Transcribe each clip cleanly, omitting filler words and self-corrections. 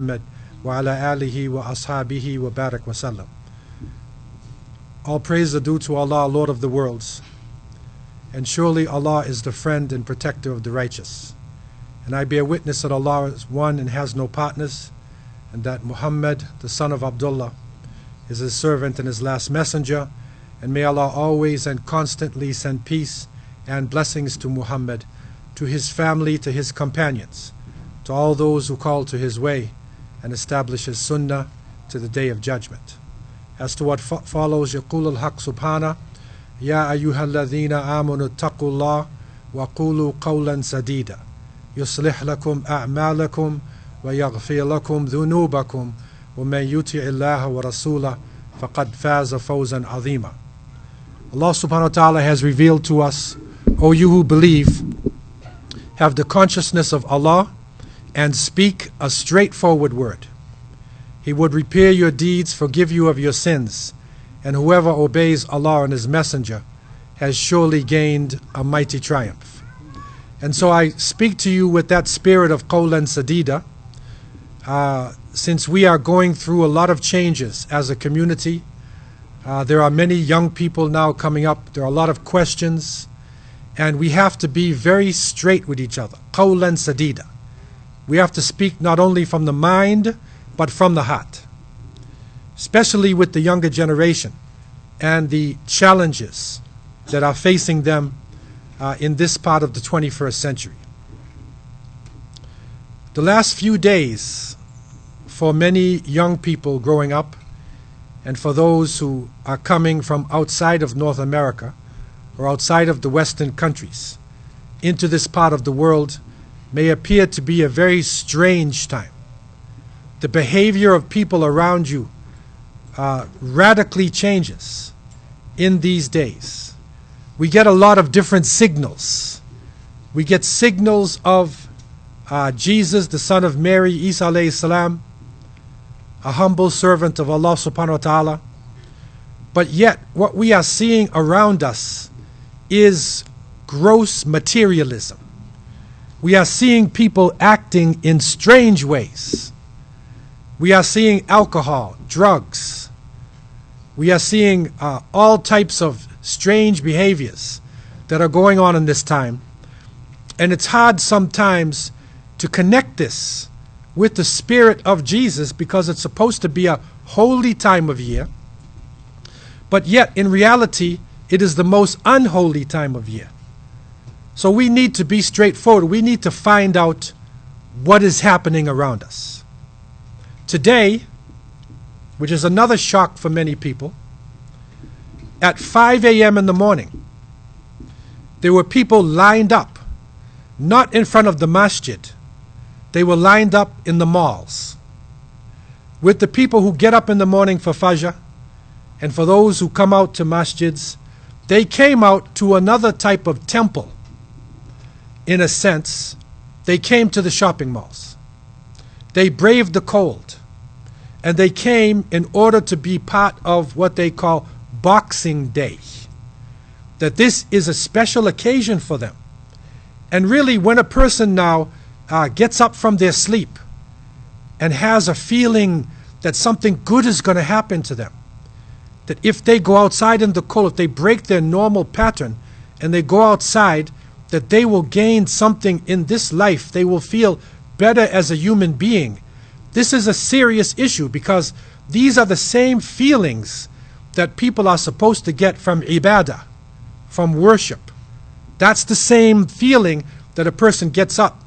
Muhammad wa ala alihi wa ashabihi wa barak wa sallam. All praise are due to Allah, Lord of the worlds. And surely Allah is the friend and protector of the righteous. And I bear witness that Allah is one and has no partners, and that Muhammad, the son of Abdullah, is his servant and his last messenger. And may Allah always and constantly send peace and blessings to Muhammad, to his family, to his companions, to all those who call to his way and establish his sunnah to the day of judgment. As to what follows, يقول الحق سبحانه يا أيها الذين آمنوا اتقوا الله وقولوا قولا سديدا يصلح لكم أعمالكم ويغفر لكم ذنوبكم ومن يطع الله ورسوله فقد فاز فوزا عظيما. Allah subhanahu wa ta'ala has revealed to us, O you who believe, have the consciousness of Allah and speak a straightforward word. He would repair your deeds, forgive you of your sins, and whoever obeys Allah and His Messenger has surely gained a mighty triumph. And so I speak to you with that spirit of qawlan sadida, since we are going through a lot of changes as a community. There are many young people now coming up. There are a lot of questions, and we have to be very straight with each other. Qawlan sadida. We have to speak not only from the mind, but from the heart, especially with the younger generation and the challenges that are facing them in this part of the 21st century. The last few days, for many young people growing up, and for those who are coming from outside of North America or outside of the Western countries into this part of the world, may appear to be a very strange time. The behavior of people around you radically changes in these days. We get a lot of different signals. We get signals of Jesus, the son of Mary, Isa alayhi salam, a humble servant of Allah subhanahu wa ta'ala. But yet what we are seeing around us is gross materialism. We are seeing people acting in strange ways. We are seeing alcohol, drugs. We are seeing all types of strange behaviors that are going on in this time. And it's hard sometimes to connect this with the spirit of Jesus, because it's supposed to be a holy time of year. But yet, in reality, it is the most unholy time of year. So we need to be straightforward. We need to find out what is happening around us. Today, which is another shock for many people, at 5 a.m. in the morning, there were people lined up, not in front of the masjid. They were lined up in the malls with the people who get up in the morning for Fajr, and for those who come out to masjids. They came out to another type of temple. In a sense, they came to the shopping malls. They braved the cold, and they came in order to be part of what they call Boxing Day. That this is a special occasion for them. And really, when a person now gets up from their sleep and has a feeling that something good is going to happen to them, that if they go outside in the cold, if they break their normal pattern and they go outside, that they will gain something in this life. They will feel better as a human being. This is a serious issue, because these are the same feelings that people are supposed to get from ibadah, from worship. That's the same feeling that a person gets up,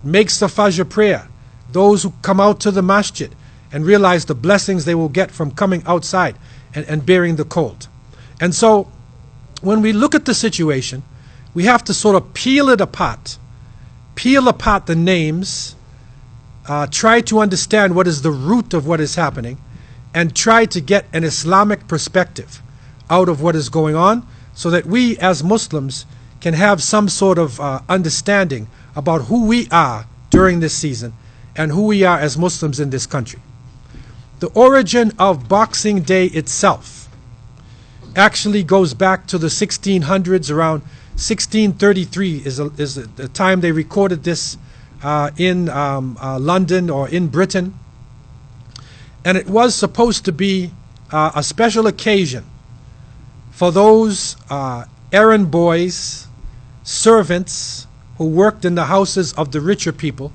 makes the Fajr prayer. Those who come out to the masjid and realize the blessings they will get from coming outside and bearing the cold. And so when we look at the situation, we have to sort of peel it apart, peel apart the names, try to understand what is the root of what is happening, and try to get an Islamic perspective out of what is going on, so that we as Muslims can have some sort of understanding about who we are during this season and who we are as Muslims in this country. The origin of Boxing Day itself actually goes back to the 1600s. Around 1633 is the time they recorded this in London or in Britain. And it was supposed to be a special occasion for those errand boys, servants who worked in the houses of the richer people,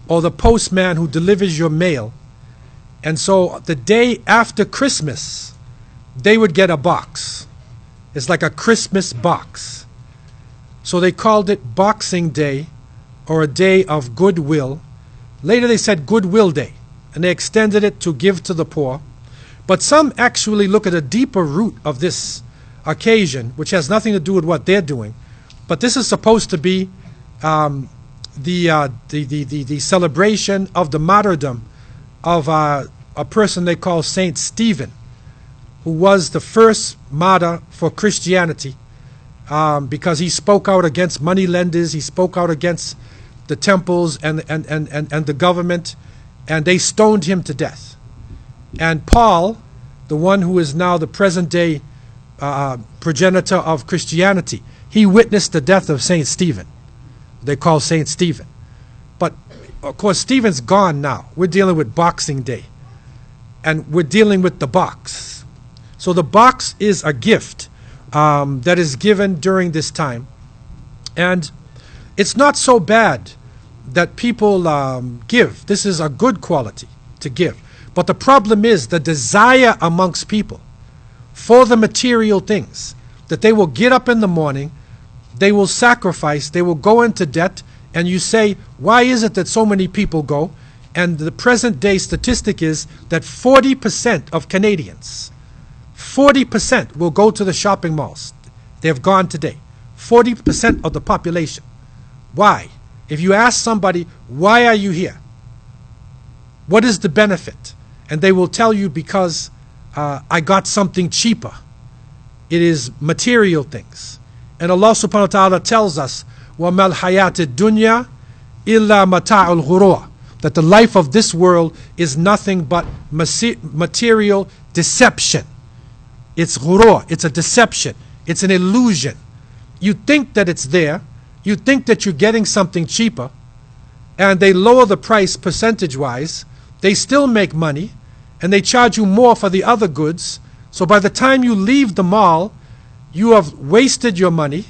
or the postman who delivers your mail. And so the day after Christmas, they would get a box. It's like a Christmas box. So they called it Boxing Day, or a day of goodwill. Later they said Goodwill Day, and they extended it to give to the poor. But some actually look at a deeper root of this occasion, which has nothing to do with what they're doing. But this is supposed to be the celebration of the martyrdom of a person they call Saint Stephen, who was the first martyr for Christianity, because he spoke out against money lenders, he spoke out against the temples and the government, and they stoned him to death. And Paul, the one who is now the present day progenitor of Christianity, he witnessed the death of Saint Stephen. They call Saint Stephen. But of course Stephen's gone now. We're dealing with Boxing Day, and we're dealing with the box. So the box is a gift that is given during this time, and it's not so bad that people give. This is a good quality to give. But the problem is the desire amongst people for the material things, that they will get up in the morning, they will sacrifice, they will go into debt, and you say, why is it that so many people go? And the present day statistic is that 40% of Canadians, 40% will go to the shopping malls. They have gone today. 40% of the population. Why? If you ask somebody, why are you here? What is the benefit? And they will tell you, because I got something cheaper. It is material things. And Allah subhanahu wa ta'ala tells us, وَمَا الْحَيَاةِ الدُّنْيَا إِلَّا مَتَاعُ الْغُرُورِ, that the life of this world is nothing but material deception. It's ghurur, it's a deception, it's an illusion. You think that it's there, you think that you're getting something cheaper, and they lower the price percentage-wise, they still make money, and they charge you more for the other goods. So by the time you leave the mall, you have wasted your money,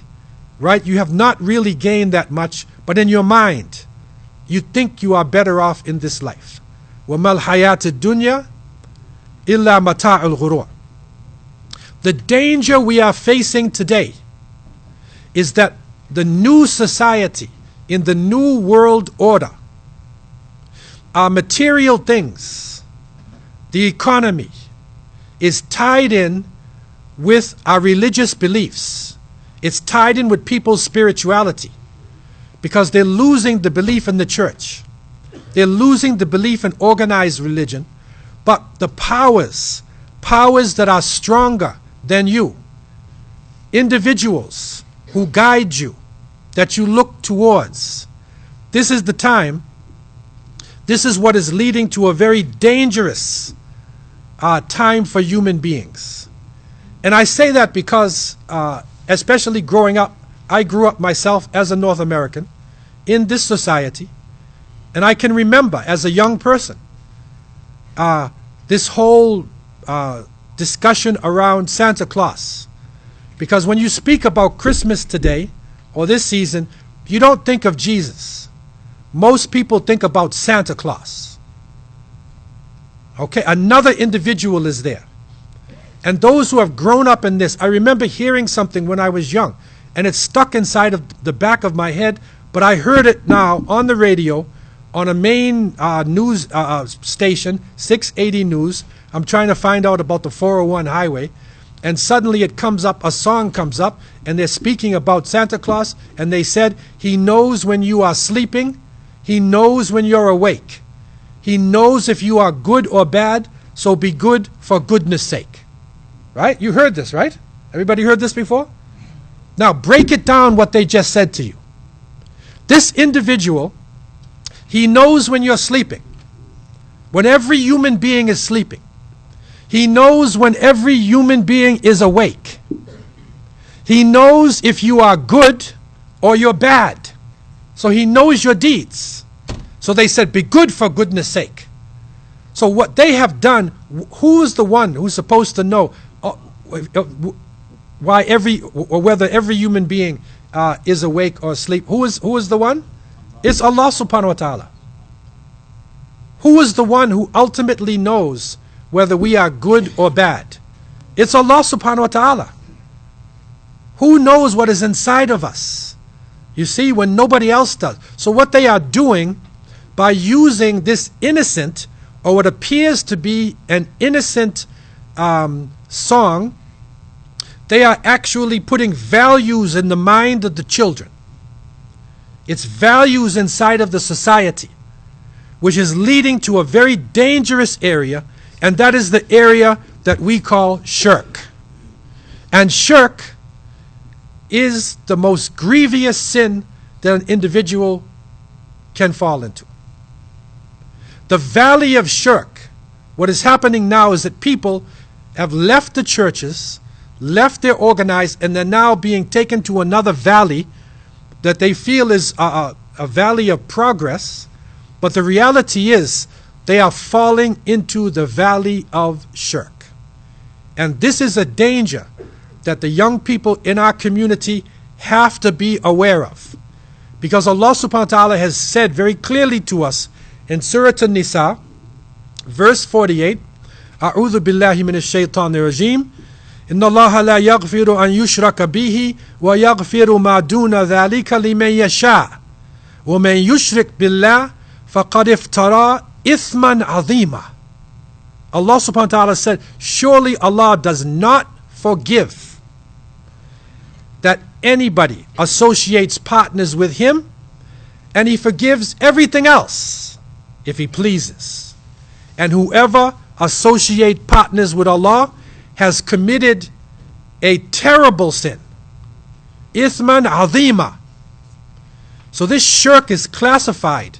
right? You have not really gained that much, but in your mind, you think you are better off in this life. وَمَا الْحَيَاةِ الدُّنْيَا إِلَّا مَتَاعُ الْغُرُورِ. The danger we are facing today is that the new society, in the new world order, our material things, the economy, is tied in with our religious beliefs. It's tied in with people's spirituality, because they're losing the belief in the church. They're losing the belief in organized religion. But the powers that are stronger than you, individuals who guide you, that you look towards, this is the time, this is what is leading to a very dangerous time for human beings. And I say that because, especially growing up, I grew up myself as a North American in this society, and I can remember as a young person this whole discussion around Santa Claus. Because when you speak about Christmas today, or this season, you don't think of Jesus. Most people think about Santa Claus. Okay, another individual is there. And those who have grown up in this, I remember hearing something when I was young, and it stuck inside of the back of my head, but I heard it now on the radio, on a main news station, 680 News. I'm trying to find out about the 401 highway, and suddenly it comes up, a song comes up, and they're speaking about Santa Claus, and they said, he knows when you are sleeping, he knows when you're awake. He knows if you are good or bad, so be good for goodness sake. Right? You heard this, right? Everybody heard this before? Now break it down what they just said to you. This individual, he knows when you're sleeping, when every human being is sleeping. He knows when every human being is awake. He knows if you are good or you're bad. So he knows your deeds. So they said, be good for goodness sake. So what they have done, who is the one who's supposed to know why whether every human being is awake or asleep? Who is the one? It's Allah subhanahu wa ta'ala. Who is the one who ultimately knows whether we are good or bad? It's Allah subhanahu wa ta'ala. Who knows what is inside of us? You see, when nobody else does. So what they are doing by using this innocent, or what appears to be an innocent song, they are actually putting values in the mind of the children. It's values inside of the society, which is leading to a very dangerous area, and that is the area that we call shirk. And shirk is the most grievous sin that an individual can fall into. The valley of shirk, what is happening now is that people have left the churches, left their organized, and they're now being taken to another valley that they feel is a valley of progress, but the reality is they are falling into the valley of shirk. And this is a danger that the young people in our community have to be aware of. Because Allah subhanahu wa ta'ala has said very clearly to us in Surah An-Nisa, verse 48, A'udhu billahi minash shaitanir rajim, Inna Allah la yaghfiru an yushraka bihi wa yaghfiru ma duna dhalika liman yasha' wa man yushrik billah faqad iftara ithman azima. Allah subhanahu wa ta'ala said, surely Allah does not forgive that anybody associates partners with Him, and He forgives everything else if He pleases. And whoever associates partners with Allah has committed a terrible sin. Ithman azima. So this shirk is classified.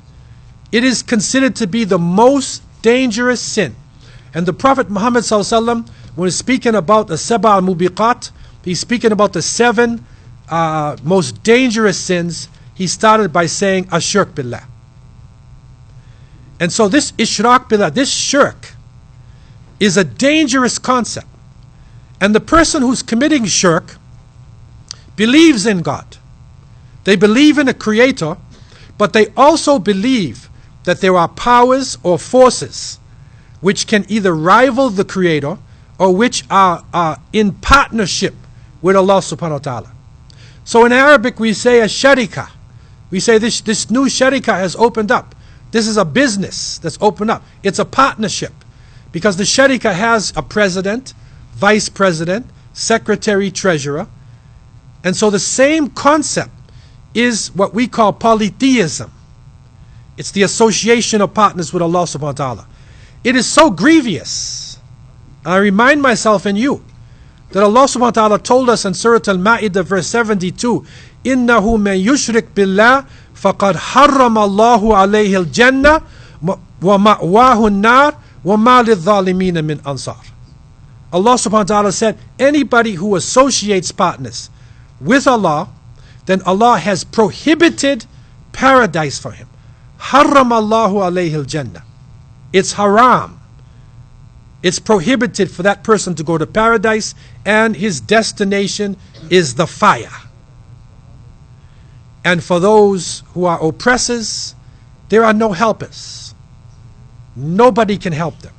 It is considered to be the most dangerous sin. And the Prophet Muhammad sallallahu alaihi wasallam, when he's speaking about the Sab'a al-Mubiqat, he's speaking about the 7 most dangerous sins. He started by saying ashirk billah. And so this ishraq billah, this shirk, is a dangerous concept. And the person who's committing shirk believes in God. They believe in a creator, but they also believe that there are powers or forces which can either rival the creator or which are in partnership with Allah subhanahu wa ta'ala. So in Arabic we say a sharika. We say this new sharika has opened up. This is a business that's opened up. It's a partnership, because the sharika has a president, vice president, secretary, treasurer. And so the same concept is what we call polytheism. It's the association of partners with Allah subhanahu wa ta'ala. It is so grievous. I remind myself and you that Allah subhanahu wa ta'ala told us in Surah Al-Ma'idah verse 72, إِنَّهُ مَنْ يُشْرِكْ بِاللَّهِ فَقَدْ حَرَّمَ اللَّهُ عَلَيْهِ الْجَنَّةِ وَمَأْوَاهُ النَّارِ وَمَا لِلظَّالِمِينَ مِنْ أَنصَارٍ. Allah subhanahu wa ta'ala said, anybody who associates partners with Allah, then Allah has prohibited paradise for him. حَرَّمَ اللَّهُ عَلَيْهِ الْجَنَّةِ. It's haram. It's prohibited for that person to go to paradise, and his destination is the fire. And for those who are oppressors, there are no helpers. Nobody can help them.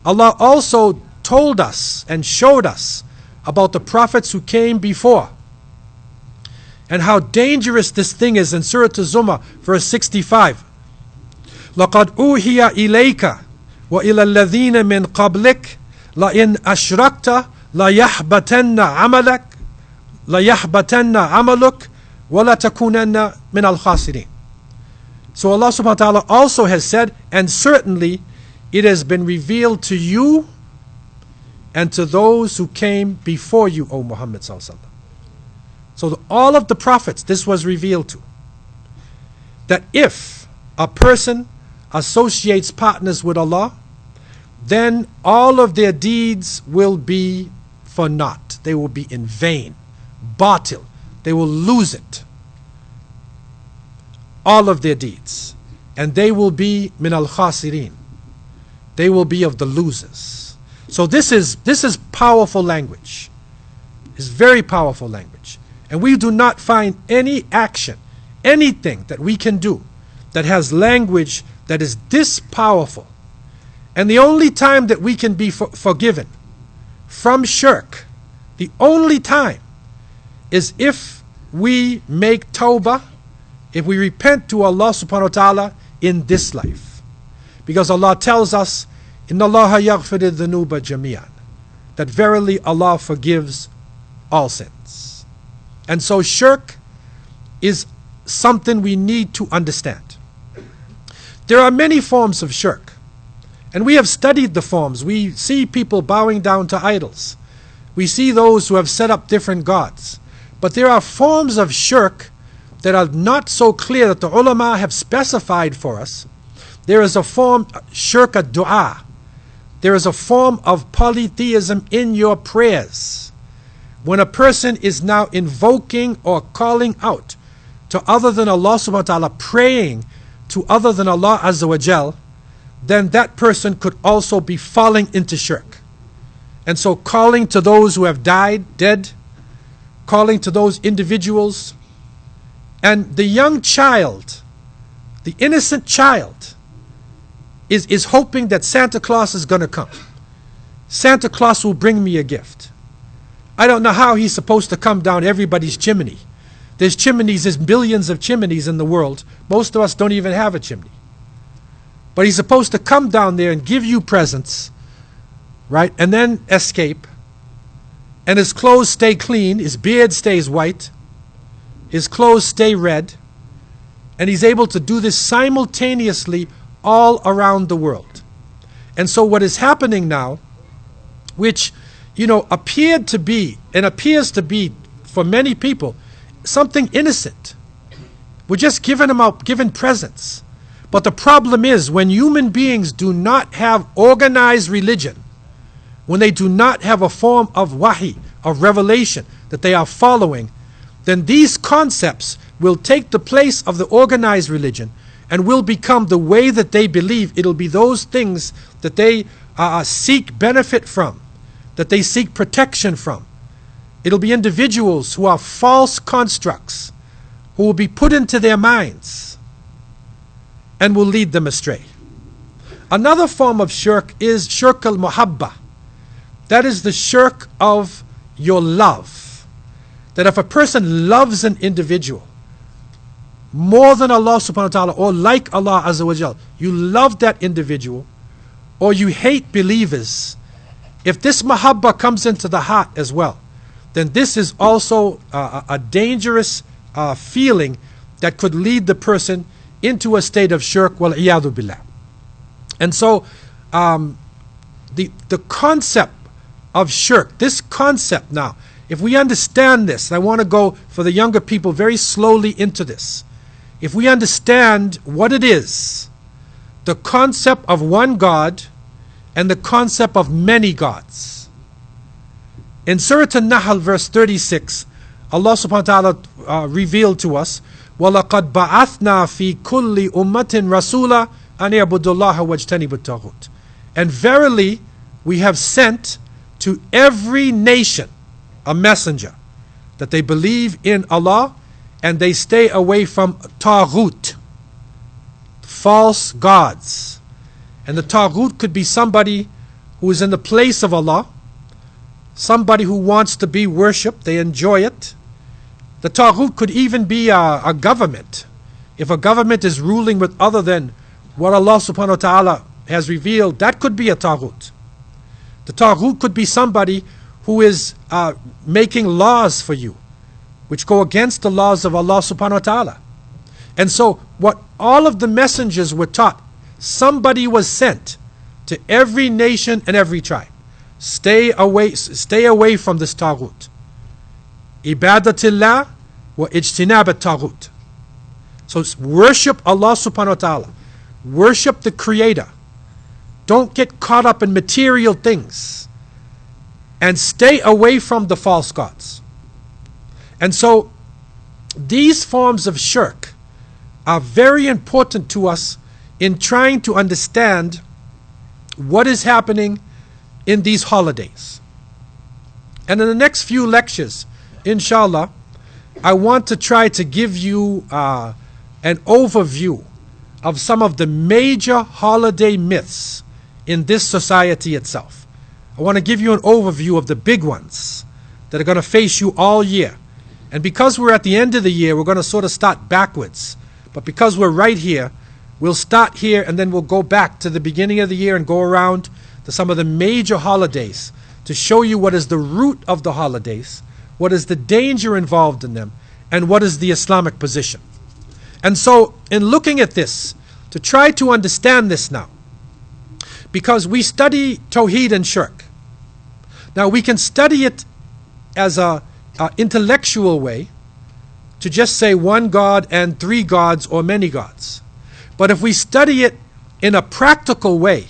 Allah also told us and showed us about the prophets who came before, and how dangerous this thing is in Surah Az-Zumar, verse 65. لَقَدْ أُوحِيَ إِلَيْكَ وَإِلَى الَّذِينَ مِنْ قَبْلِكَ لَإِنْ أَشْرَكْتَ لَيَحْبَتَنَّ عَمَلُكَ وَلَتَكُونَنَّ مِنَ الْخَاسِرِينَ. So Allah subhanahu wa ta'ala also has said, and certainly it has been revealed to you and to those who came before you, O Muhammad sallallahu alaihi wasallam. So all of the prophets, this was revealed to. That if a person associates partners with Allah, then all of their deeds will be for naught. They will be in vain, batil. They will lose it. All of their deeds. and they will be min al-khasirin. They will be of the losers. So this is powerful language. It's very powerful language. And we do not find any action, anything that we can do that has language that is this powerful. And the only time that we can be forgiven from shirk, the only time, is if we make tawbah, if we repent to Allah subhanahu wa ta'ala in this life. Because Allah tells us, Inna Allaha yaghfiru dhunuba jami'an, that verily Allah forgives all sins. And so shirk is something we need to understand. There are many forms of shirk, and we have studied the forms. We see people bowing down to idols. We see those who have set up different gods. But there are forms of shirk that are not so clear that the ulama have specified for us. There is a form, shirk ad-du'a. There is a form of polytheism in your prayers. When a person is now invoking or calling out to other than Allah subhanahu wa ta'ala, praying to other than Allah azza wa jal, then that person could also be falling into shirk. And so calling to those who have died, dead, calling to those individuals, and the young child, the innocent child, is hoping that Santa Claus is going to come. Santa Claus will bring me a gift. I don't know how he's supposed to come down everybody's chimney. There's chimneys, there's billions of chimneys in the world. Most of us don't even have a chimney. But he's supposed to come down there and give you presents, right? And then escape. And his clothes stay clean, his beard stays white, his clothes stay red, and he's able to do this simultaneously all around the world. And so what is happening now, which, appeared to be, and appears to be for many people, something innocent. We're just giving them out, giving presents. But the problem is, when human beings do not have organized religion, when they do not have a form of wahi, of revelation that they are following, then these concepts will take the place of the organized religion and will become the way that they believe. It'll be those things that they seek benefit from, that they seek protection from. It'll be individuals who are false constructs, who will be put into their minds and will lead them astray. Another form of shirk is shirk al-muhabba. That is the shirk of your love. That if a person loves an individual more than Allah subhanahu wa ta'ala, or like Allah azza wa jal, you love that individual, or you hate believers, if this mahabba comes into the heart as well, then this is also a dangerous feeling that could lead the person into a state of shirk, wal iyadu billah. And so the concept of shirk, this concept now, if we understand this, I want to go for the younger people very slowly into this. If we understand what it is, the concept of one God and the concept of many gods. In Surah An-Nahl verse 36, Allah subhanahu wa ta'ala revealed to us, وَلَقَدْ بَعَثْنَا فِي كُلِّ أُمَّةٍ رَسُولًا أَنْ يَعْبُدُوا اللَّهَ وَاجْتَنِبُوا الطَّاغُوتَ. And verily we have sent to every nation a messenger, that they believe in Allah and they stay away from taghut, false gods. And the taghut could be somebody who is in the place of Allah, somebody who wants to be worshipped, they enjoy it. The taghut could even be a government. If a government is ruling with other than what Allah subhanahu wa ta'ala has revealed, that could be a taghut. The taghut could be somebody who is making laws for you, which go against the laws of Allah subhanahu wa ta'ala. And so what all of the messengers were taught, somebody was sent to every nation and every tribe. Stay away from this taghut. Ibadatillah wa ijtinab at-taghut. So worship Allah subhanahu wa ta'ala. Worship the Creator. Don't get caught up in material things. And stay away from the false gods. And so these forms of shirk are very important to us in trying to understand what is happening in these holidays. And in the next few lectures, inshallah, I want to try to give you an overview of some of the major holiday myths in this society itself. I want to give you an overview of the big ones that are going to face you all year. And because we're at the end of the year, we're going to sort of start backwards. But because we're right here, we'll start here and then we'll go back to the beginning of the year and go around to some of the major holidays to show you what is the root of the holidays, what is the danger involved in them, and what is the Islamic position. And so, in looking at this, to try to understand this now, because we study Tawheed and Shirk. Now, we can study it as an intellectual way, to just say one God and three gods or many gods. But if we study it in a practical way,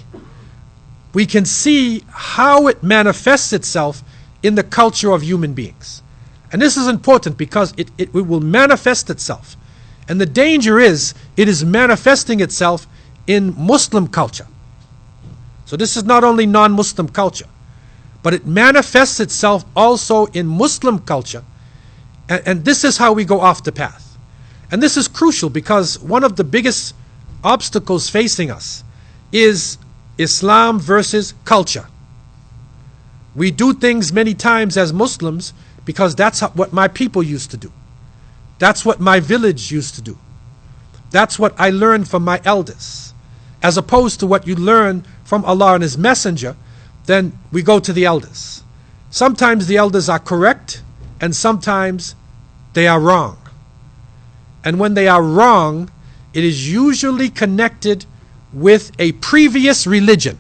we can see how it manifests itself in the culture of human beings. And this is important because it will manifest itself. And the danger is, it is manifesting itself in Muslim culture. So this is not only non-Muslim culture, but it manifests itself also in Muslim culture. And this is how we go off the path. And this is crucial because one of the biggest obstacles facing us is Islam versus culture. We do things many times as Muslims because that's what my people used to do. That's what my village used to do. That's what I learned from my elders. As opposed to what you learn from Allah and His Messenger, then we go to the elders. Sometimes the elders are correct and sometimes they are wrong. And when they are wrong, it is usually connected with a previous religion.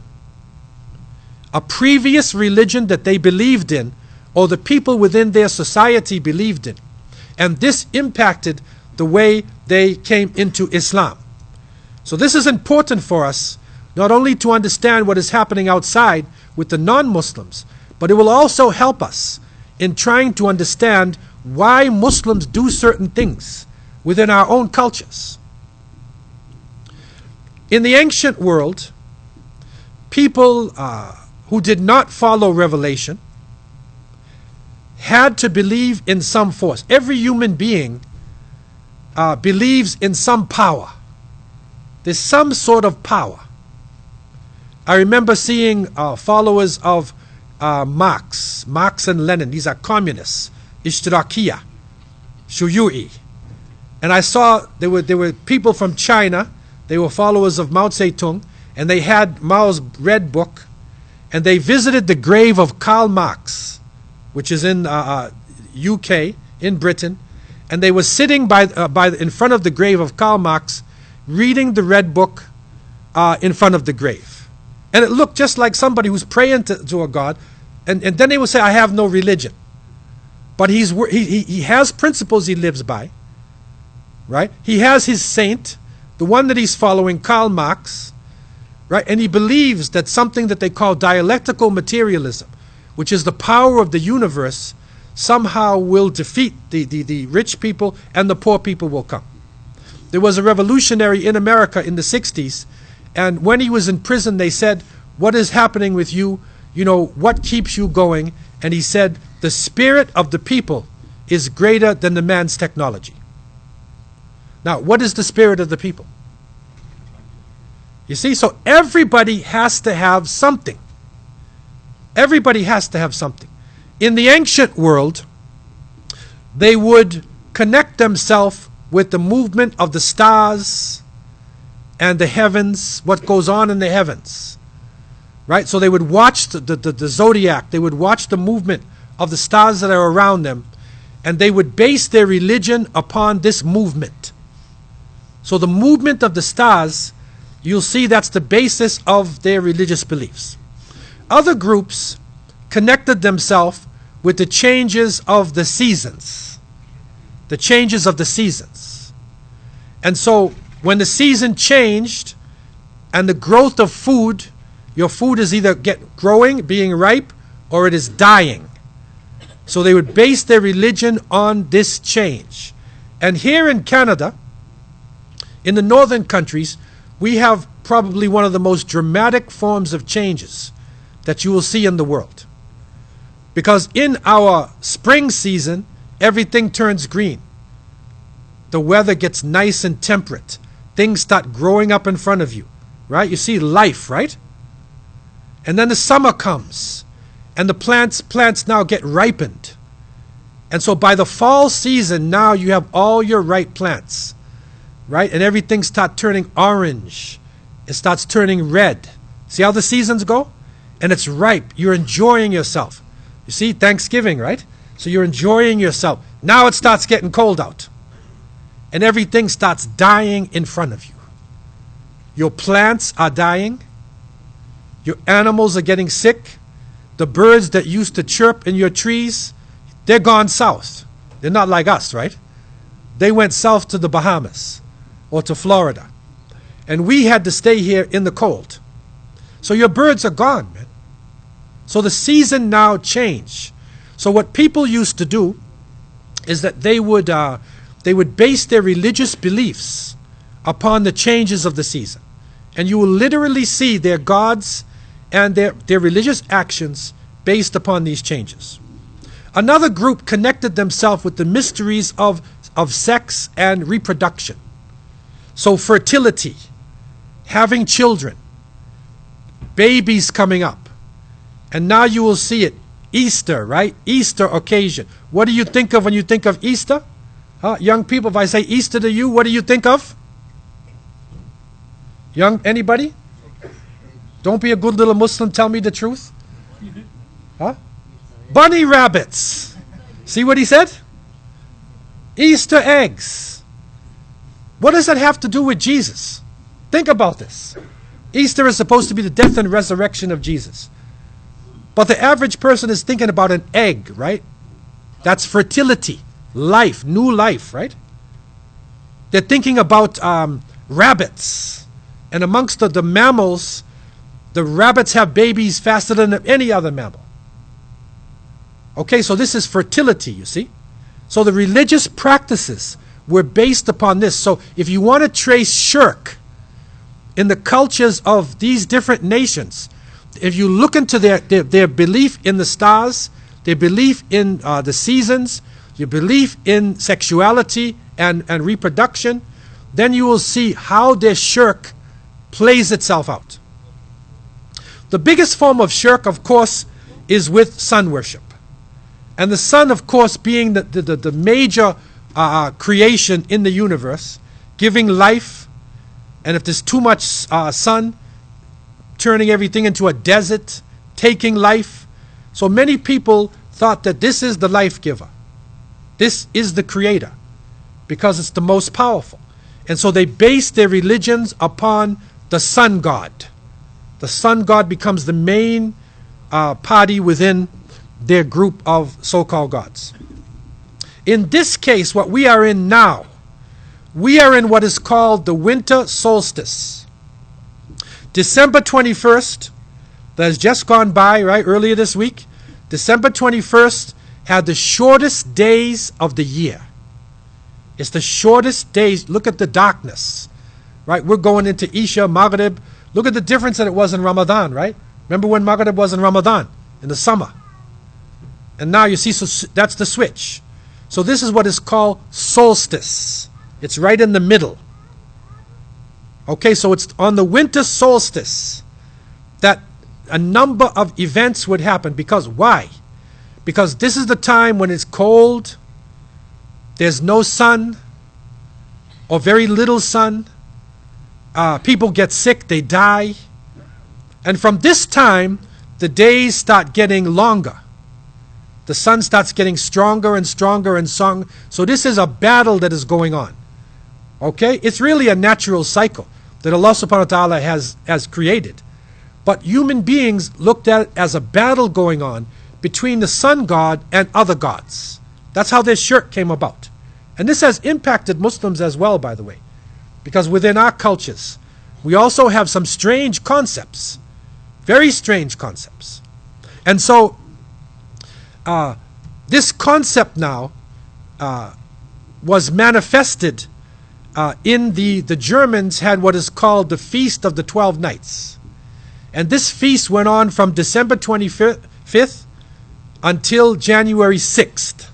A previous religion that they believed in, or the people within their society believed in. And this impacted the way they came into Islam. So this is important for us, not only to understand what is happening outside with the non-Muslims, but it will also help us in trying to understand why Muslims do certain things within our own cultures. In the ancient world, people who did not follow revelation had to believe in some force. Every human being believes in some power. There's some sort of power. I remember seeing followers of Marx and Lenin. These are communists, Ishtirakiyya, Shuyu'i. And I saw there were people from China. They were followers of Mao Zedong, and they had Mao's red book, and they visited the grave of Karl Marx, which is in UK, in Britain, and they were sitting in front of the grave of Karl Marx, reading the red book in front of the grave. And it looked just like somebody who's praying to a God, and then they would say, I have no religion. But he has principles he lives by, right? He has his saint, the one that he's following, Karl Marx, right? And he believes that something that they call dialectical materialism, which is the power of the universe, somehow will defeat the rich people and the poor people will come. There was a revolutionary in America in the 60s, and when he was in prison, they said, what is happening with you? You know, what keeps you going? And he said, the spirit of the people is greater than the man's technology. Now, what is the spirit of the people? You see, so everybody has to have something. Everybody has to have something. In the ancient world, they would connect themselves with the movement of the stars and the heavens, what goes on in the heavens. Right? So they would watch the zodiac, they would watch the movement of the stars that are around them, and they would base their religion upon this movement. So the movement of the stars, you'll see that's the basis of their religious beliefs. Other groups connected themselves with the changes of the seasons. The changes of the seasons. And so when the season changed and the growth of food, your food is either growing, being ripe, or it is dying. So they would base their religion on this change. And here in Canada, in the northern countries, we have probably one of the most dramatic forms of changes that you will see in the world. Because in our spring season, everything turns green. The weather gets nice and temperate. Things start growing up in front of you, right? You see life, right? And then the summer comes, and the plants now get ripened. And so by the fall season, now you have all your ripe plants, right? And everything starts turning orange. It starts turning red. See how the seasons go? And it's ripe. You're enjoying yourself. You see, Thanksgiving, right? So you're enjoying yourself. Now it starts getting cold out. And everything starts dying in front of you. Your plants are dying. Your animals are getting sick. The birds that used to chirp in your trees, they're gone south. They're not like us, right? They went south to the Bahamas or to Florida. And we had to stay here in the cold. So your birds are gone, man. So the season now changed. So what people used to do is that they would base their religious beliefs upon the changes of the season. And you will literally see their gods and their religious actions based upon these changes. Another group connected themselves with the mysteries of sex and reproduction. So fertility, having children, babies coming up. And now you will see it. Easter, right? Easter occasion. What do you think of when you think of Easter? Young people, if I say Easter to you, what do you think of? Anybody? Don't be a good little Muslim, tell me the truth. Bunny rabbits. See what he said? Easter eggs. What does that have to do with Jesus? Think about this. Easter is supposed to be the death and resurrection of Jesus. But the average person is thinking about an egg, right? That's fertility, life, new life, right? They're thinking about rabbits. And amongst the mammals, the rabbits have babies faster than any other mammal. Okay, so this is fertility, you see? So the religious practices were based upon this. So if you want to trace shirk in the cultures of these different nations, if you look into their belief in the stars, their belief in the seasons, your belief in sexuality and reproduction, then you will see how their shirk plays itself out. The biggest form of shirk, of course, is with sun worship. And the sun, of course, being the major creation in the universe, giving life. And if there's too much sun, turning everything into a desert, taking life. So many people thought that this is the life giver. This is the creator because it's the most powerful. And so they base their religions upon the sun god. The sun god becomes the main party within their group of so-called gods. In this case, what we are in now, we are in what is called the winter solstice. December 21st, that has just gone by, right, earlier this week, December 21st had the shortest days of the year. It's the shortest days. Look at the darkness, right? We're going into Isha, Maghrib. Look at the difference that it was in Ramadan, right? Remember when Maghrib was in Ramadan, in the summer? And now you see, so that's the switch. So this is what is called solstice. It's right in the middle. Okay, so it's on the winter solstice that a number of events would happen. Because why? Because this is the time when it's cold, there's no sun, or very little sun. People get sick, they die. And from this time, the days start getting longer. The sun starts getting stronger and stronger and stronger. So this is a battle that is going on. Okay? It's really a natural cycle that Allah subhanahu wa ta'ala has created. But human beings looked at it as a battle going on between the sun god and other gods. That's how this shirk came about. And this has impacted Muslims as well, by the way. Because within our cultures, we also have some strange concepts. Very strange concepts. And so, this concept now was manifested the Germans had what is called the Feast of the 12 Nights. And this feast went on from December 25th until January 6th.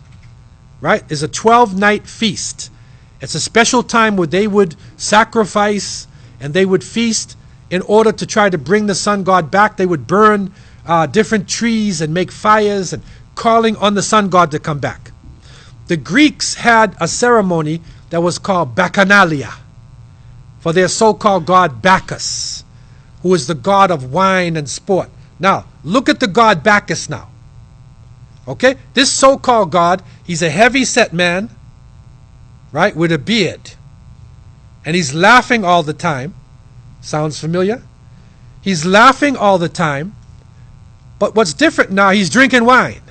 Right? It's a 12-night feast. It's a special time where they would sacrifice and they would feast in order to try to bring the sun god back. They would burn different trees and make fires and calling on the sun god to come back. The Greeks had a ceremony that was called Bacchanalia for their so-called god Bacchus, who is the god of wine and sport. Now, look at the god Bacchus now. Okay? This so-called god, he's a heavy-set man, right, with a beard. And he's laughing all the time. Sounds familiar? He's laughing all the time. But what's different now, he's drinking wine.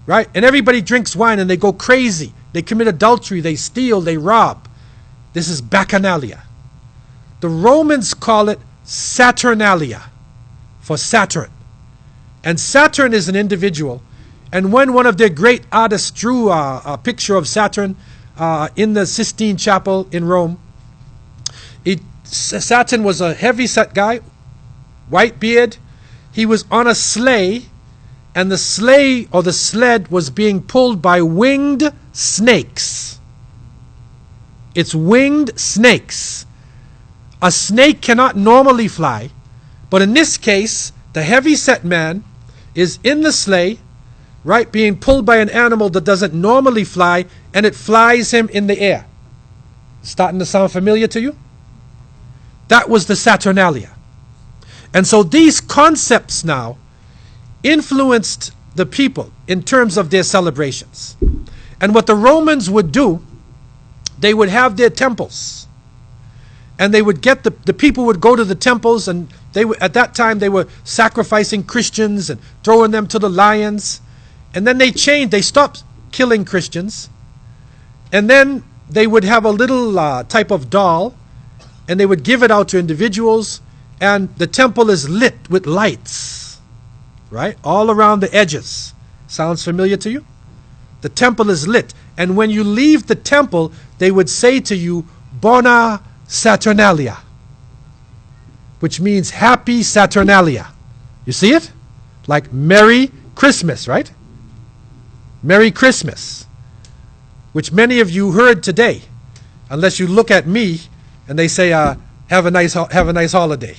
Right? And everybody drinks wine and they go crazy. They commit adultery, they steal, they rob. This is Bacchanalia. The Romans call it Saturnalia, for Saturn. And Saturn is an individual. And when one of their great artists drew a picture of Saturn in the Sistine Chapel in Rome, Saturn was a heavy-set guy, white beard. He was on a sleigh, and the sleigh or the sled was being pulled by winged snakes. It's winged snakes. A snake cannot normally fly, but in this case, the heavy-set man is in the sleigh, right, being pulled by an animal that doesn't normally fly, and it flies him in the air. Starting to sound familiar to you? That was the Saturnalia. And so these concepts now influenced the people in terms of their celebrations. And what the Romans would do, they would have their temples. And they would get the people would go to the temples, and they at that time they were sacrificing Christians and throwing them to the lions. And then they changed, they stopped killing Christians. And then they would have a little type of doll, and they would give it out to individuals, and the temple is lit with lights, right, all around the edges. Sounds familiar to you? The temple is lit, and when you leave the temple, they would say to you, Bona Saturnalia, which means happy Saturnalia. You see it? Like Merry Christmas, right? Merry Christmas, which many of you heard today, unless you look at me and they say, have a nice holiday,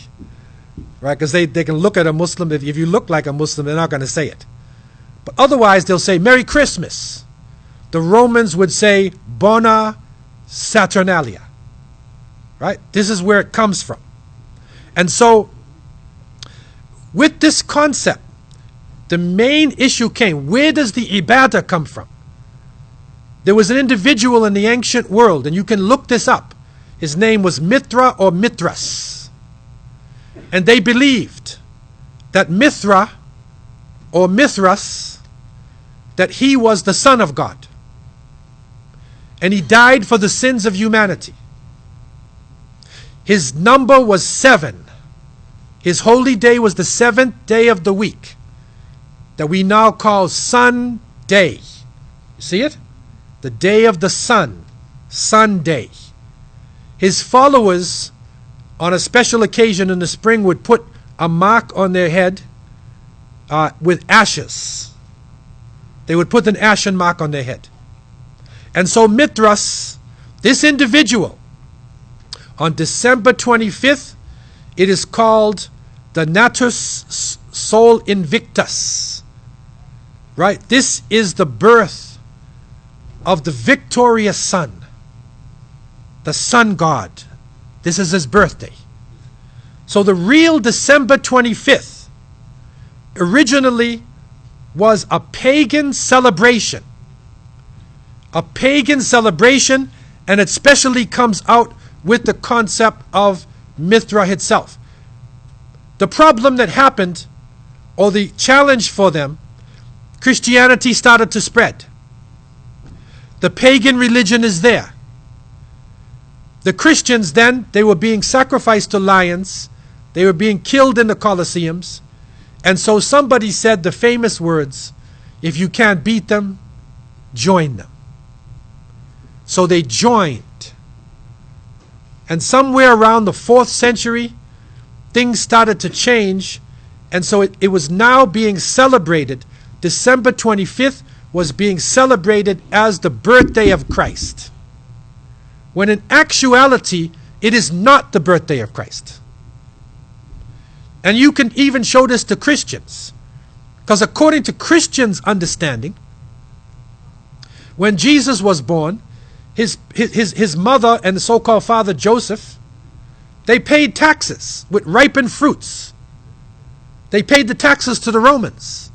right? Because they can look at a Muslim. If you look like a Muslim, they're not going to say it. But otherwise, they'll say, Merry Christmas. The Romans would say, Bona Saturnalia, right? This is where it comes from. And so, with this concept, the main issue came, where does the ibadah come from? There was an individual in the ancient world, and you can look this up. His name was Mithra or Mithras. And they believed that Mithra or Mithras, that he was the son of God. And he died for the sins of humanity. His number was 7. His holy day was the 7th day of the week, that we now call Sun Day. You see it? The day of the sun, Sunday. His followers, on a special occasion in the spring, would put a mark on their head with ashes. They would put an ashen mark on their head. And so Mithras, this individual, on December 25th, it is called the Natus Sol Invictus. Right? This is the birth of the victorious sun, the sun god. This is his birthday. So the real December 25th originally was a pagan celebration. A pagan celebration, and it specially comes out with the concept of Mithra itself. The problem that happened, or the challenge for them, Christianity started to spread. The pagan religion is there. The Christians then, they were being sacrificed to lions. They were being killed in the Colosseums. And so somebody said the famous words, if you can't beat them, join them. So they joined And somewhere around the 4th century, things started to change, and so it was now being celebrated. December 25th was being celebrated as the birthday of Christ, when in actuality it is not the birthday of Christ. And you can even show this to Christians, because according to Christians' understanding, when Jesus was born, his mother and the so-called father Joseph, they paid taxes with ripened fruits. They paid the taxes to the Romans.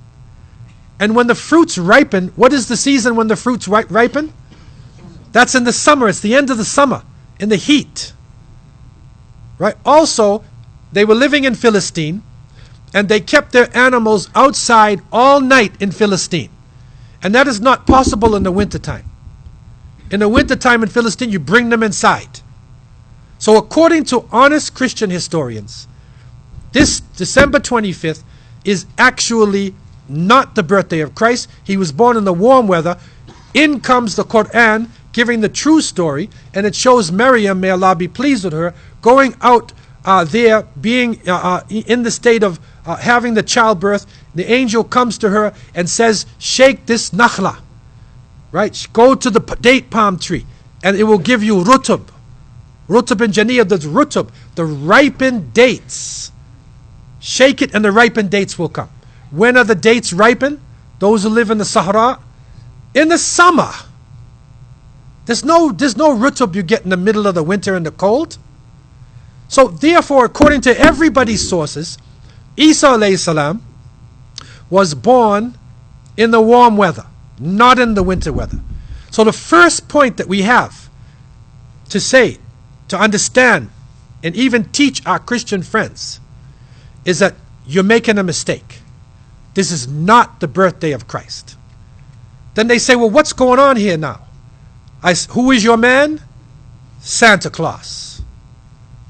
And when the fruits ripen, what is the season when the fruits ripen? That's in the summer. It's the end of the summer, in the heat. Right? Also, they were living in Philistine, and they kept their animals outside all night in Philistine. And that is not possible in the wintertime. In the wintertime in Philistine, you bring them inside. So according to honest Christian historians, this December 25th is actually not the birthday of Christ. He was born in the warm weather. In comes the Quran giving the true story, and it shows Maryam, may Allah be pleased with her, going out there, being in the state of having the childbirth. The angel comes to her and says, shake this nakhla, right? Go to the date palm tree, and it will give you rutub. Rutub in Janiyah, that's rutub, the ripened dates. Shake it and the ripened dates will come. When are the dates ripen? Those who live in the Sahara? In the summer. There's no rutub you get in the middle of the winter in the cold. So therefore, according to everybody's sources, Isa alayhi salam was born in the warm weather, not in the winter weather. So the first point that we have to say, to understand, and even teach our Christian friends, is that you're making a mistake. This is not the birthday of Christ. Then they say, well, what's going on here now? Who is your man? Santa Claus.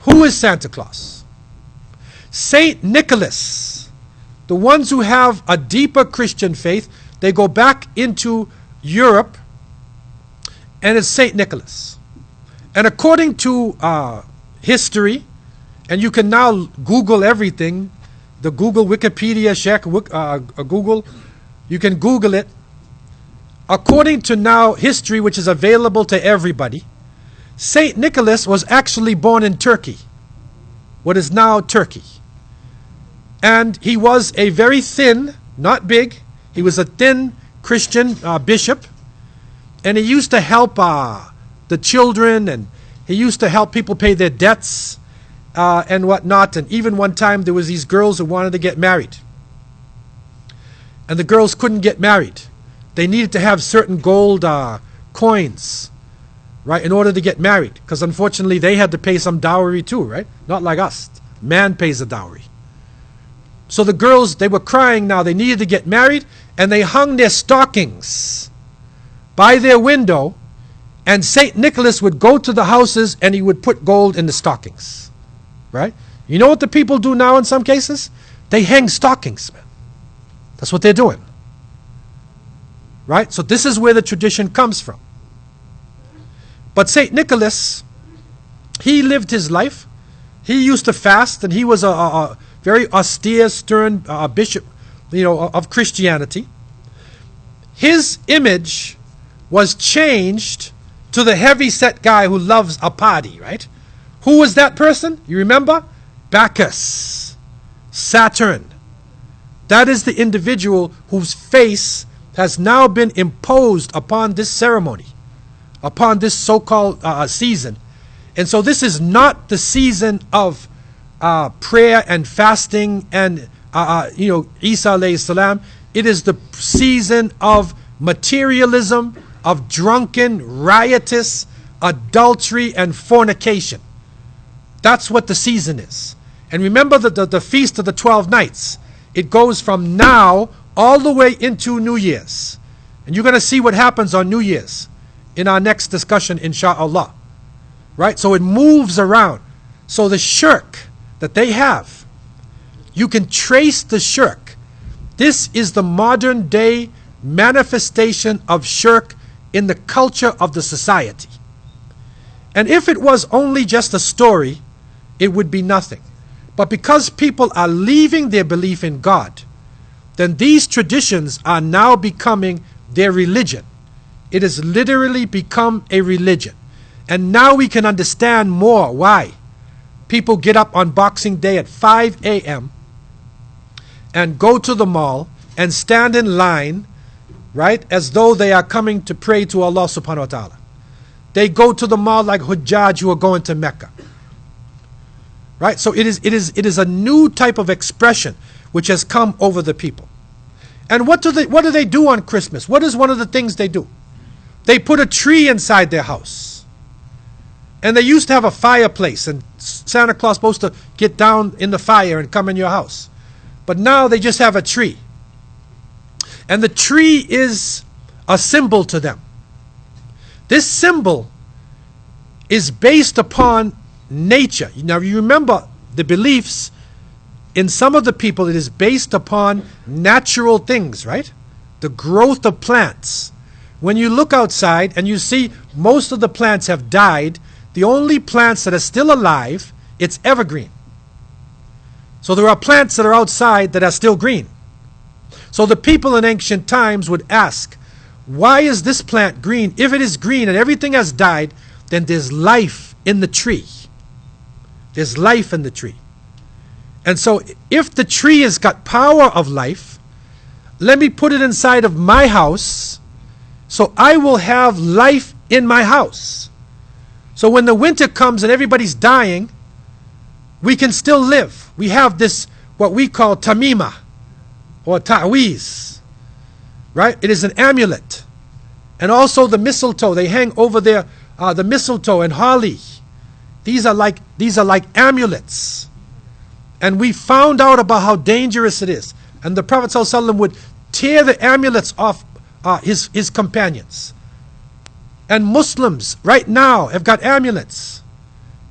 Who is Santa Claus? Saint Nicholas. The ones who have a deeper Christian faith, they go back into Europe, and it's Saint Nicholas. And according to history, and you can now Google everything, the Google Wikipedia, Shaikh, Google, you can Google it. According to now history, which is available to everybody, Saint Nicholas was actually born in Turkey, what is now Turkey. And he was a very thin, not big, he was a thin Christian bishop, and he used to help the children, and he used to help people pay their debts and whatnot. And even one time there was these girls who wanted to get married, and the girls couldn't get married. They needed to have certain gold coins, right, in order to get married, because unfortunately they had to pay some dowry too, right? Not like us. Man pays a dowry. So the girls, they were crying now. They needed to get married, and they hung their stockings by their window, and St. Nicholas would go to the houses and he would put gold in the stockings, right? You know what the people do now in some cases? They hang stockings, man. That's what they're doing, right? So this is where the tradition comes from. But St. Nicholas, he lived his life. He used to fast, and he was a very austere, stern bishop, of Christianity. His image was changed to the heavy-set guy who loves a party, right? Who was that person? You remember? Bacchus, Saturn. That is the individual whose face has now been imposed upon this ceremony, upon this so-called season. And so this is not the season of prayer and fasting and Isa alayhi salam. It is the season of materialism, of drunken, riotous, adultery and fornication. That's what the season is. And remember the Feast of the 12 Nights. It goes from now all the way into New Year's. And you're going to see what happens on New Year's in our next discussion, insha'Allah. Right? So it moves around. So the shirk that they have, you can trace the shirk. This is the modern day manifestation of shirk in the culture of the society. And if it was only just a story, it would be nothing. But because people are leaving their belief in God, then these traditions are now becoming their religion. It has literally become a religion. And now we can understand more why people get up on Boxing Day at 5 a.m. and go to the mall and stand in line, right, as though they are coming to pray to Allah subhanahu wa ta'ala. They go to the mall like Hujjaj who are going to Mecca. Right? So it is a new type of expression which has come over the people. And what do they do on Christmas? What is one of the things they do? They put a tree inside their house. And they used to have a fireplace, and Santa Claus was supposed to get down in the fire and come in your house. But now they just have a tree. And the tree is a symbol to them. This symbol is based upon nature. Now you remember the beliefs in some of the people, it is based upon natural things, right? The growth of plants. When you look outside and you see most of the plants have died, the only plants that are still alive, it's evergreen. So there are plants that are outside that are still green. So the people in ancient times would ask, why is this plant green? If it is green and everything has died, then there's life in the tree. There's life in the tree. And so if the tree has got power of life, let me put it inside of my house, so I will have life in my house. So when the winter comes and everybody's dying, we can still live. We have this, what we call tamima, or ta'weez, right? It is an amulet. And also the mistletoe, they hang over there, the mistletoe and holly. These are like amulets. And we found out about how dangerous it is. And the Prophet ﷺ would tear the amulets off his companions. And Muslims right now have got amulets.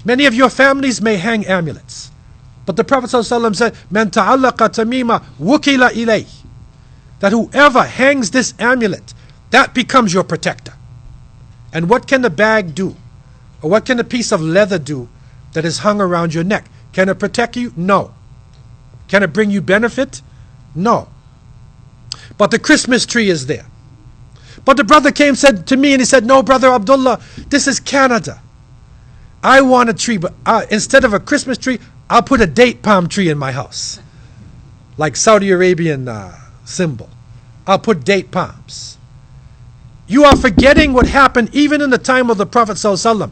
Many of your families may hang amulets. But the Prophet ﷺ said, "Man ta'allaqa tamima wukila ilayh." That whoever hangs this amulet, that becomes your protector. And what can the bag do? Or what can a piece of leather do that is hung around your neck? Can it protect you? No. Can it bring you benefit? No. But the Christmas tree is there. But the brother came said to me and he said, "No, Brother Abdullah, this is Canada. I want a tree, but instead of a Christmas tree, I'll put a date palm tree in my house." Like Saudi Arabian symbol. I'll put date palms. You are forgetting what happened even in the time of the Prophet ﷺ.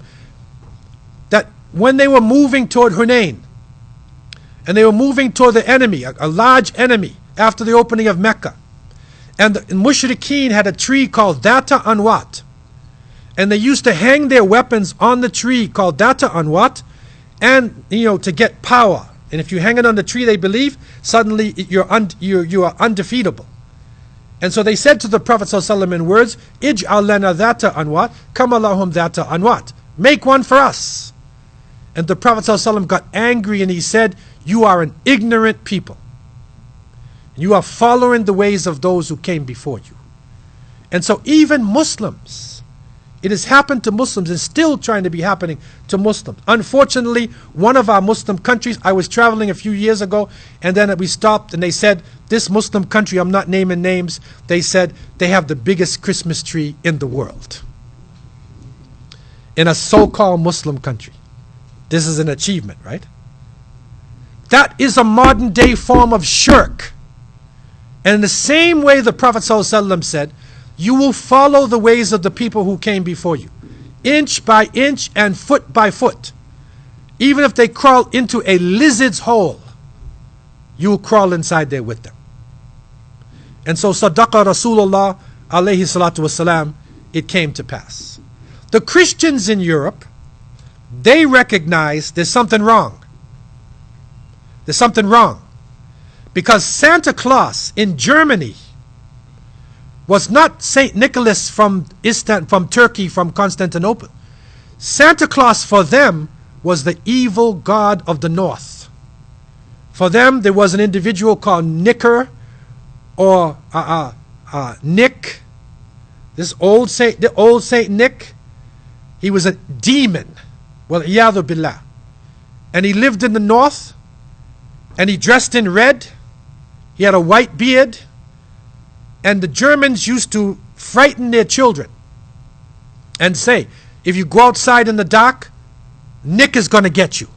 That when they were moving toward Hunain, and they were moving toward the enemy, a large enemy, after the opening of Mecca, and the Mushrikeen had a tree called Data Anwat, and they used to hang their weapons on the tree called Data Anwat, and to get power. And if you hang it on the tree, they believe suddenly you are undefeatable. And so they said to the Prophet ﷺ in words, "Ij'al lana Data Anwat, kama lahum Data Anwat." Make one for us. And the Prophet ﷺ got angry and he said, "You are an ignorant people. You are following the ways of those who came before you." And so even Muslims, it has happened to Muslims and still trying to be happening to Muslims. Unfortunately, one of our Muslim countries, I was traveling a few years ago, and then we stopped and they said, this Muslim country, I'm not naming names, they said they have the biggest Christmas tree in the world. In a so-called Muslim country. This is an achievement, right? That is a modern day form of shirk. And in the same way the Prophet ﷺ said, you will follow the ways of the people who came before you, inch by inch and foot by foot. Even if they crawl into a lizard's hole, you will crawl inside there with them. And so Sadaqa Rasulullah alayhi salatu wasalam, it came to pass. The Christians in Europe, they recognize there's something wrong. There's something wrong. Because Santa Claus in Germany was not Saint Nicholas from Turkey, from Constantinople. Santa Claus for them was the evil god of the north. For them there was an individual called Nicker or Nick, the old Saint Nick, He was a demon. Well, iyadhu billah. And he lived in the north, and he dressed in red. He had a white beard, and the Germans used to frighten their children and say, if you go outside in the dark, Nick is going to get you.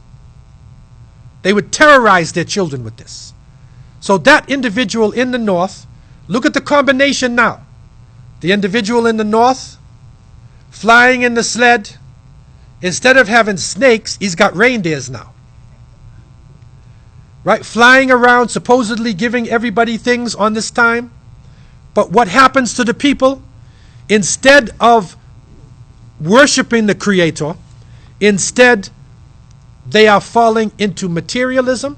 They would terrorize their children with this. So that individual in the north, look at the combination now. The individual in the north, flying in the sled, instead of having snakes, he's got reindeers now. Right? Flying around, supposedly giving everybody things on this time. But what happens to the people? Instead of worshiping the Creator, instead they are falling into materialism.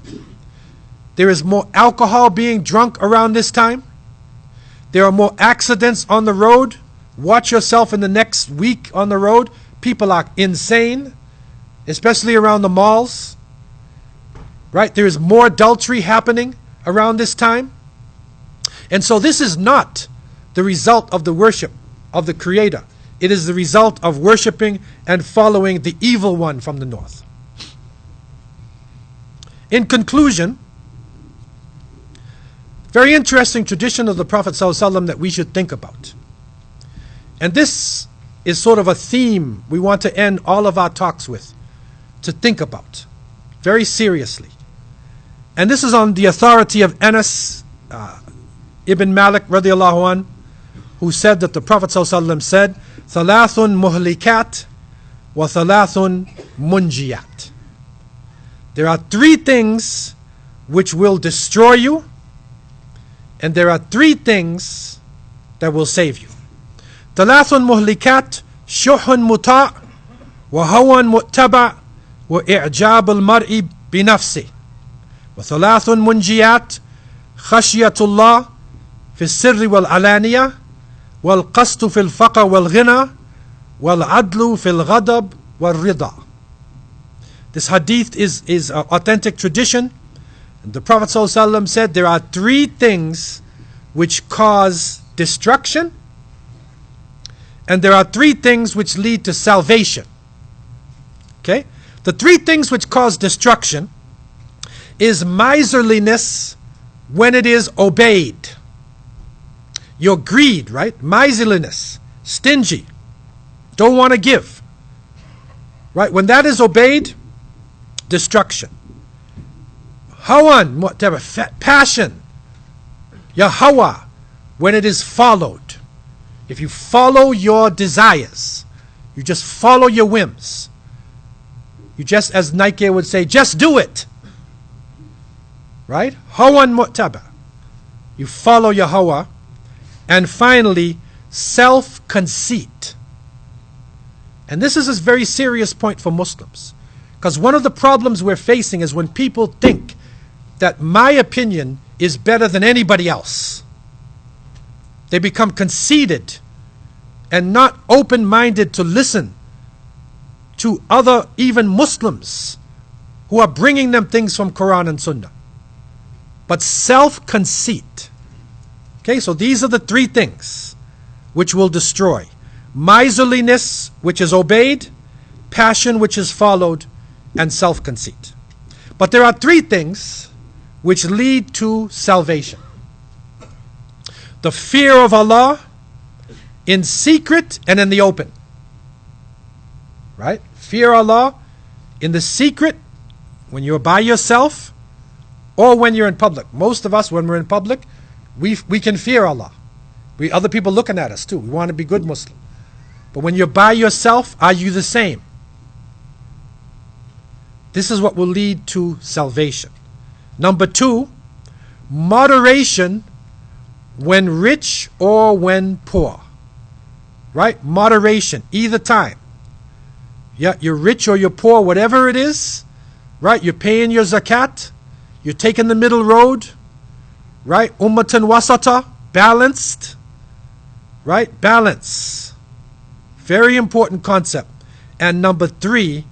There is more alcohol being drunk around this time. There are more accidents on the road. Watch yourself in the next week on the road. People are insane, especially around the malls. Right? There is more adultery happening around this time. And so this is not the result of the worship of the Creator. It is the result of worshiping and following the evil one from the north. In conclusion, very interesting tradition of the Prophet ﷺ that we should think about. And this is sort of a theme we want to end all of our talks with, to think about very seriously. And this is on the authority of Anas ibn Malik radiallahu an, who said that the Prophet ﷺ said, "Thalathun muhlikat wa thalathun munjiyat." There are three things which will destroy you, and there are three things that will save you. Thalathun muhlikat, shuhun muta' wa hawan muttaba' wa i'jab al-mar'i bi nafsi. Wa thalathun munjiyat, khashyatullah fi sirri wal alaniya, wal qastu fil faqa wal ghina, wal adlu fil ghadab wal rida. This hadith is authentic tradition. The Prophet ﷺ said there are three things which cause destruction, and there are three things which lead to salvation. Okay? The three things which cause destruction is miserliness when it is obeyed. Your greed, right? Miserliness, stingy, don't want to give. Right? When that is obeyed, destruction. Hawan, whatever, passion, your hawa, when it is followed. If you follow your desires, you just follow your whims. You just, as Nike would say, just do it. Right? Hawan mu'taba. You follow your hawa. And finally, self-conceit. And this is a very serious point for Muslims. Because one of the problems we're facing is when people think that my opinion is better than anybody else. They become conceited and not open-minded to listen to other, even Muslims, who are bringing them things from Quran and Sunnah. But self-conceit. Okay, so these are the three things which will destroy. Miserliness, which is obeyed, passion, which is followed, and self-conceit. But there are three things which lead to salvation. The fear of Allah in secret and in the open. Right? Fear Allah in the secret, when you're by yourself, or when you're in public. Most of us, when we're in public, we can fear Allah. Other people looking at us too. We want to be good Muslim. But when you're by yourself, are you the same? This is what will lead to salvation. Number two, moderation when rich or when poor. Right? Moderation, either time. Yeah, you're rich or you're poor, whatever it is. Right? You're paying your zakat. You're taking the middle road. Right? Ummatan wasata, balanced. Right? Balance. Very important concept. And number three,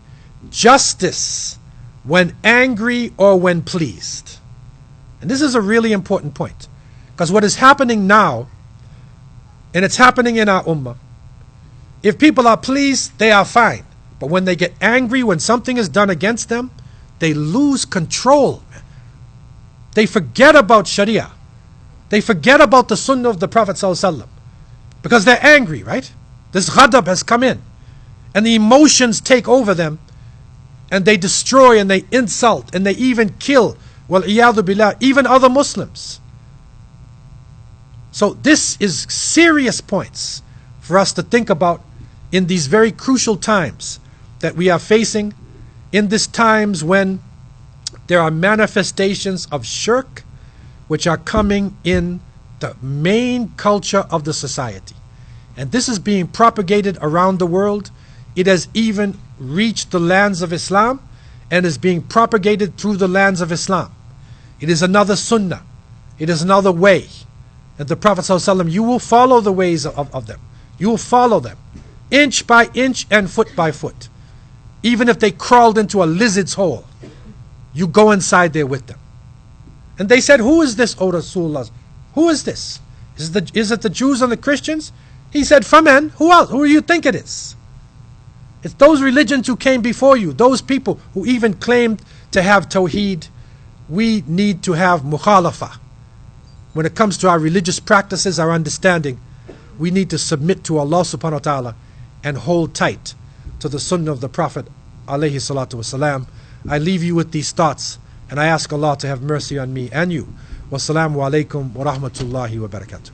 justice when angry or when pleased. And this is a really important point. Because what is happening now, and it's happening in our ummah, If people are pleased, they are fine. But when they get angry, when something is done against them, they lose control. They forget about Shari'a. They forget about the Sunnah of the Prophet ﷺ, because they're angry, right? This ghadab has come in, and the emotions take over them, and they destroy and they insult and they even kill, wal-iyadhu billah, even other Muslims. So this is serious points for us to think about in these very crucial times that we are facing, in these times when there are manifestations of shirk which are coming in the main culture of the society. And this is being propagated around the world. It has even reached the lands of Islam and is being propagated through the lands of Islam. It is another sunnah. It is another way. And the Prophet ﷺ, you will follow the ways of them. You will follow them, inch by inch and foot by foot. Even if they crawled into a lizard's hole, you go inside there with them. And they said, who is this, O Rasulullah? Who is this? Is it the Jews and the Christians? He said, Faman, who else? Who do you think it is? It's those religions who came before you, those people who even claimed to have Tawheed. We need to have mukhalafah. When it comes to our religious practices, our understanding, we need to submit to Allah subhanahu wa ta'ala and hold tight to the sunnah of the Prophet alayhi salatu wasalam. I leave you with these thoughts, and I ask Allah to have mercy on me and you. Wassalamu alaikum wa rahmatullahi wa barakatuh.